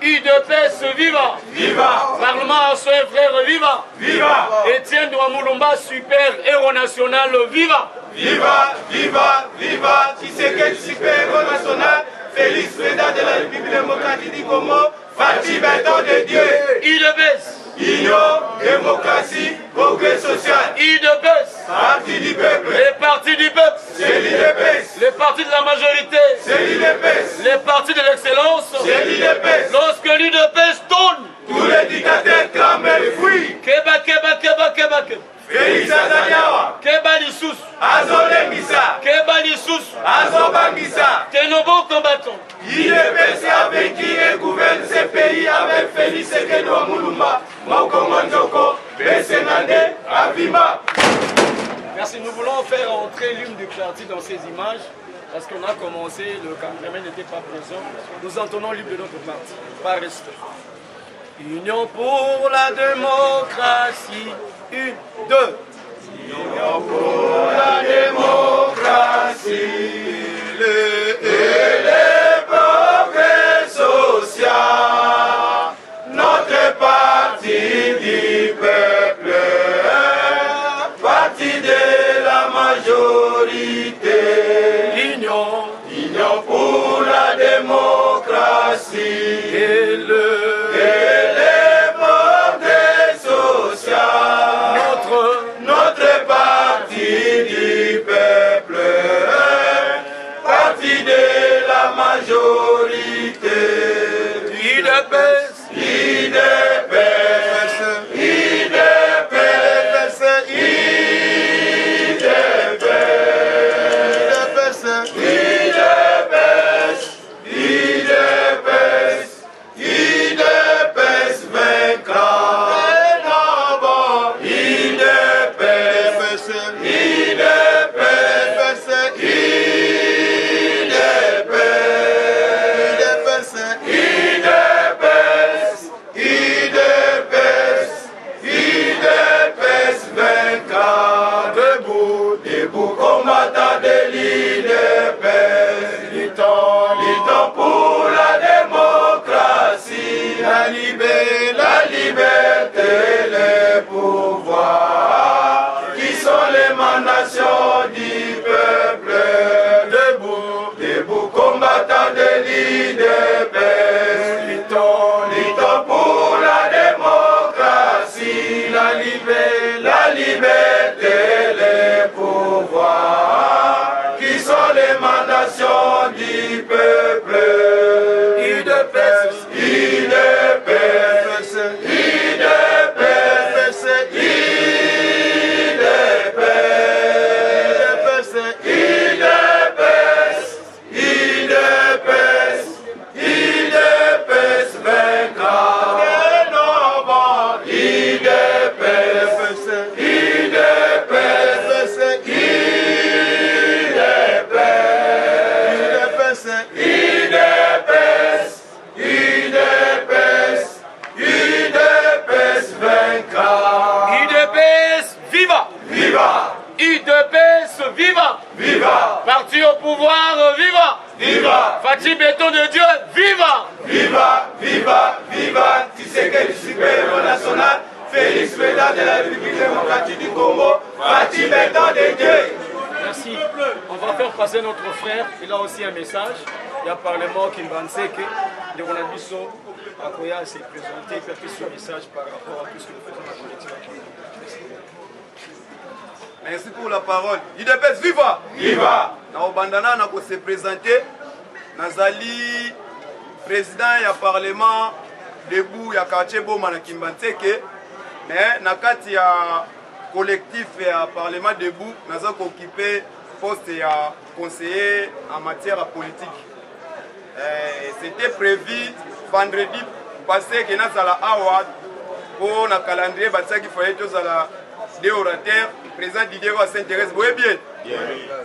UDPS, viva! Viva! Parlement à soins frères, viva! Viva! Étienne Douamoulomba, super héros national, viva! Viva! Viva! Viva! Tshisekedi, super héros national. Félix Président de la République démocratique du Congo. Fatou Béton de Dieu. UDPS! Union, démocratie, progrès social. UDPS! Parti du peuple. Les partis du peuple! C'est l'UDPS. Les partis de la majorité! C'est l'UDPS. Les partis de l'excellence! C'est l'UDPS. Lorsque l'UDPS tourne! Tous les dictateurs crament et fuient. Keba, keba, keba, keba, keba! Félix Azaliawa. Keba Lissous! Azole Missa. Keba Lissous! Azoba Missa. Tenobo combattant! UDPS a vaincu et gouverne ce pays avec Félix Sekedi Moulumba, Mokongo Njoko, Bessenande, Avima. Merci, nous voulons faire entrer l'hymne du parti dans ces images parce qu'on a commencé, le cameraman n'était pas présent. Nous entendons l'hymne de notre parti, par respect. Union pour la démocratie, 1, 2. Union pour la démocratie et le progrès social. Notre parti du peuple, parti de la majorité. Union pour la démocratie et le progrès social. Notre parti du peuple, parti de la majorité. UDPS, UDPS, UDPS, UDPS vaincra. Debout combattant de l'UDPS, luttons pour la démocratie, la liberté, le pouvoir, qui sont l'émanation du peuple. Debout combattant de l'UDPS, luttons pour la démocratie, la liberté, le pouvoir, qui sont l'émanation du peuple. UDPS, UDPS, UDPS, UDPS, UDPS, UDPS vaincra. UDPS, UDPS vaincra. UDPS, viva! Viva! UDPS, viva! Viva! Parti au pouvoir, viva! Viva! Fatou Béton de Dieu, viva! Viva! Viva! Viva! Tshisekedi, super héros national. Félix Président de la République démocratique du Congo. Fatou Béton de Dieu. Merci. On va faire passer notre frère. Il a aussi un message. Il y a Parlement qui va dire que le Ronaldo Akoya s'est présenté, il a fait ce message par rapport à tout ce que nous faisons dans la politique. Merci pour la parole. UDPS, viva! Viva! Na obandana na ko se présenter. Nazali président ya parlement debout ya quartier Boma na Kimbantseke. Mais na kati ya collectif ya parlement debout, naza ko occuper poste ya conseiller en matière politique. C'était prévu vendredi passé que nazala awa pour na calendrier batsaki fallait tozala deux orateurs. Président Didier va s'intéresser. Vous voyez bien?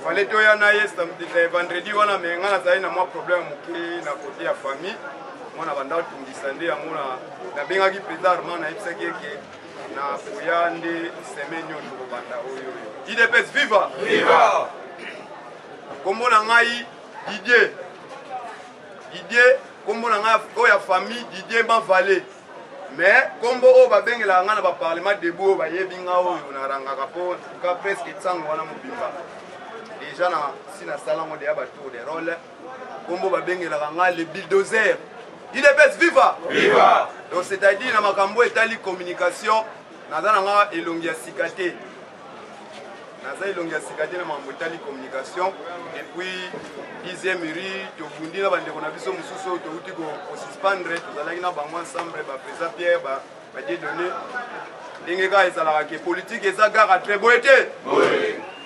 Fallait que y vendredi on a mais on a moi problème qui na côté ya famille. On a vendu tout disandé à moi na benga qui président Armand na ipsa que na koyande semaine yo banda oyo. UDPS viva! Viva! Comme on a ngai Didier kombo na nga oya famille Didier Mavale mais kombo o babengela nga na ba parlement debout ba yebinga oyo na rangaka po ka presque tsango wana mobimba déjà na sina sala ngo de ya ba tour de rôle kombo babengela nga le bulldozer IDPS viva viva donc c'est-à-dire na makambo etali communication naza nga elongi ya sikate naza elongi ya sikate na makambo etali communication et puis 10e ri tobundi na bandeko na biso mususu touti ko suspendre tozalaki na bango ensemble ba président Pierre ba Dieudonné ndenge ka ezalaka ke politique eza gara très boete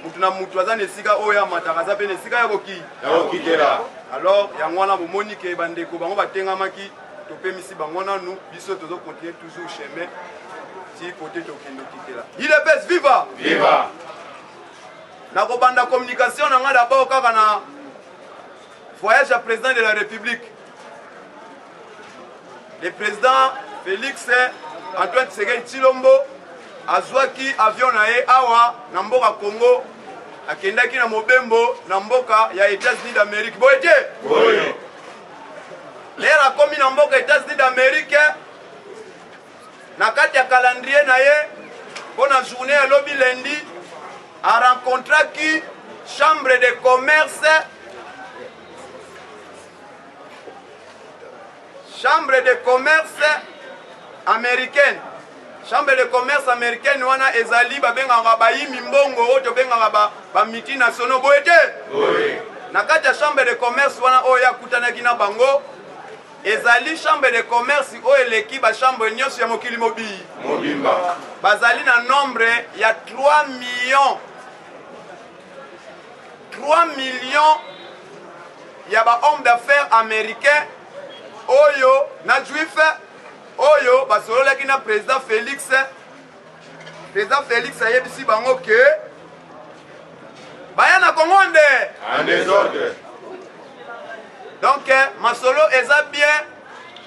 mutu na mutu aza na esika oyo amataka aza mpe na esika ya kokitela alors yango wana bomoni ke bandeko bango batengamaki topemisi bango nanu biso tozocontinue toujours chemin ti kote tokende okitela IDPS viva viva nakobanda communication na nga d'abord kaka na voyage à président de la République. Le président Félix Antoine Tshisekedi Tshilombo azwaki avion na ye awa na mboka Congo akendaki na mobembo na mboka ya États-Unis d'Amérique. Boyete boye lera akomi na mboka États-Unis d'Amérique na kati ya calendrier na ye mpona journée ya lobi lundi a rencontraki chambre de commerce américaine. Chambre de commerce américaine wana ezali babengaka bayimi mbongo oyo tobengaka ba multinationaux boyete na kati ya chambre de commerce wana oyo akutanaki na bango ezali chambre de commerce oyo eleki ba chambre nyonso ya mokili mobimba bazali na nombre ya 3 millions ya ba homme d'affaires américains oyo na juif oyo basololaki na président Félix ayebisi bango ke baya na Congo en désordre donc masolo eza bien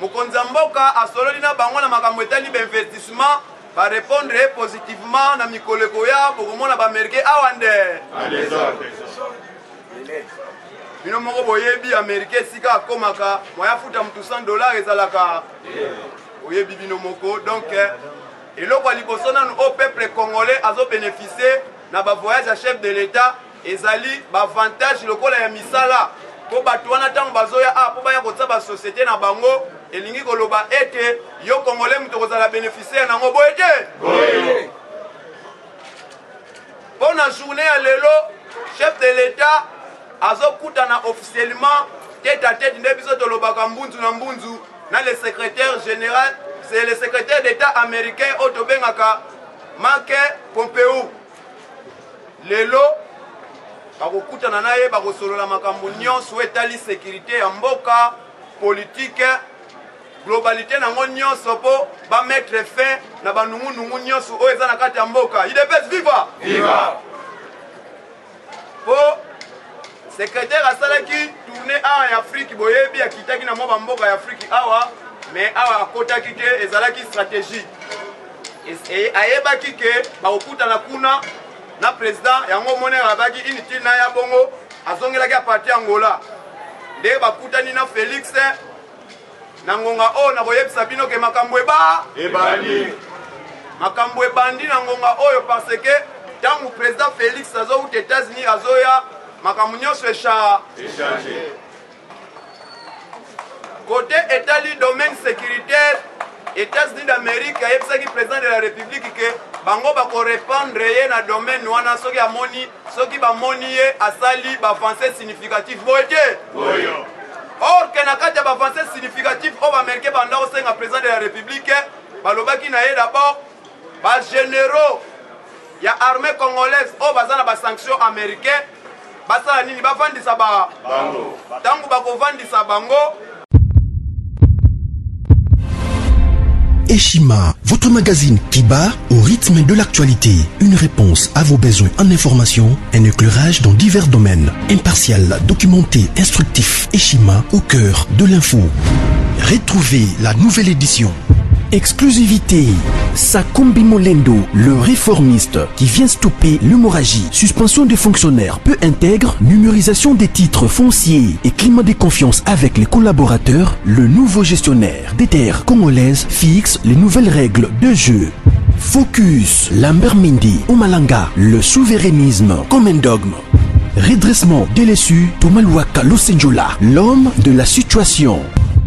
mokonzi ya mboka asololi na bango na makambo etali bainvestissement barépondre positivement na mikolo ekoya bokomona baaméricain awa nde bino moko boyebi américain esika akomaka moya futa mutu $100 ezalaka oyebi bino moko donc eloko ya liboso nanu au peuple congolais azobénéficie na bavoyage ya chef de l'état ezali bavantage lokola ya misala po bato wana ntango bazoya po baya kotia basociété na bango elingi koloba ete yo congolais mutu kozala bénéficiaire nango boye te mpo na journée ya lelo chef de l'état azokutana officiellement tête à tête nde biso tolobaka mbunzu na mbunzu na le secrétaire général, c'est le secrétaire d'état américain otobengaka Mike Pompeo lelo bakokutana na ye bakosolola makambo nyonso etali sécurité ya mboka politique globalité nango nyonso po bamettre fin na banungunungu nyonso oyo eza na kati ya mboka IDPS viva viva po secrétaire asalaki tourné awa ya Afrique boyebi akitaki na mwa bamboka ya Afrique awa mais awa akotaki te ezalaki stratégie ayebaki ke bakokutana kuna na président yango monera abaki inutile na ya bongo azongelaki aparti Angola nde bakutani na Félix na ngonga oyo na koyebisa bino ke makambo ebandi na ngonga oyo parce que ntango président Félix azouta États-Unis azoya makambo nyonso échange côté etali domaine sécuritaire États-Unis d'Amérique ayebisaki président de la République ke bango bakorépandre ye na domaine wana soki bamoni ye asali bavancé significatif boye te or ke na kati ya bavancé significatif oyo baaméricain banda kosenga président de la République balobaki na ye d'abord bagénéraux ya armée congolaise oyo baza na basanction américain basala nini bavandisa bango ntango bakovandisa bango. Eshima, votre magazine qui bat au rythme de l'actualité. Une réponse à vos besoins en information, un éclairage dans divers domaines. Impartial, documenté, instructif. Eshima au cœur de l'info. Retrouvez la nouvelle édition. Exclusivité, Sakumbi Molendo, le réformiste qui vient stopper l'hémorragie, suspension des fonctionnaires peu intègre, numérisation des titres fonciers et climat de confiance avec les collaborateurs, le nouveau gestionnaire des terres congolaises fixe les nouvelles règles de jeu. Focus, Lambert Mindi, Omalanga, le souverainisme comme un dogme. Redressement délaissé, Tomaluaka Losenjola, l'homme de la situation.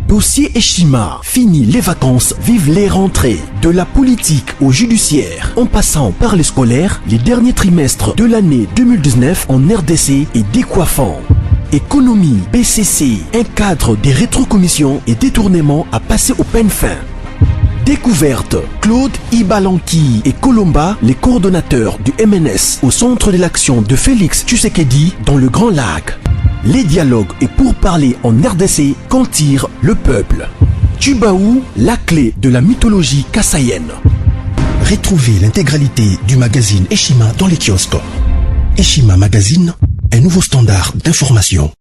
Dossier Eshima, fini les vacances, vive les rentrées. De la politique au judiciaire, en passant par les scolaires, les derniers trimestres de l'année 2019 en RDC est décoiffant. Économie, BCC, un cadre des rétrocommissions et détournements à passer au peine fin. Découverte, Claude Ibalanki et Colomba, les coordonnateurs du MNS au centre de l'action de Félix Tshisekedi dans le Grand Lac. Les dialogues et pourparlers en RDC qu'en tire le peuple. Tubaou, la clé de la mythologie kassaïenne. Retrouvez l'intégralité du magazine Eshima dans les kiosques. Eshima Magazine, un nouveau standard d'information.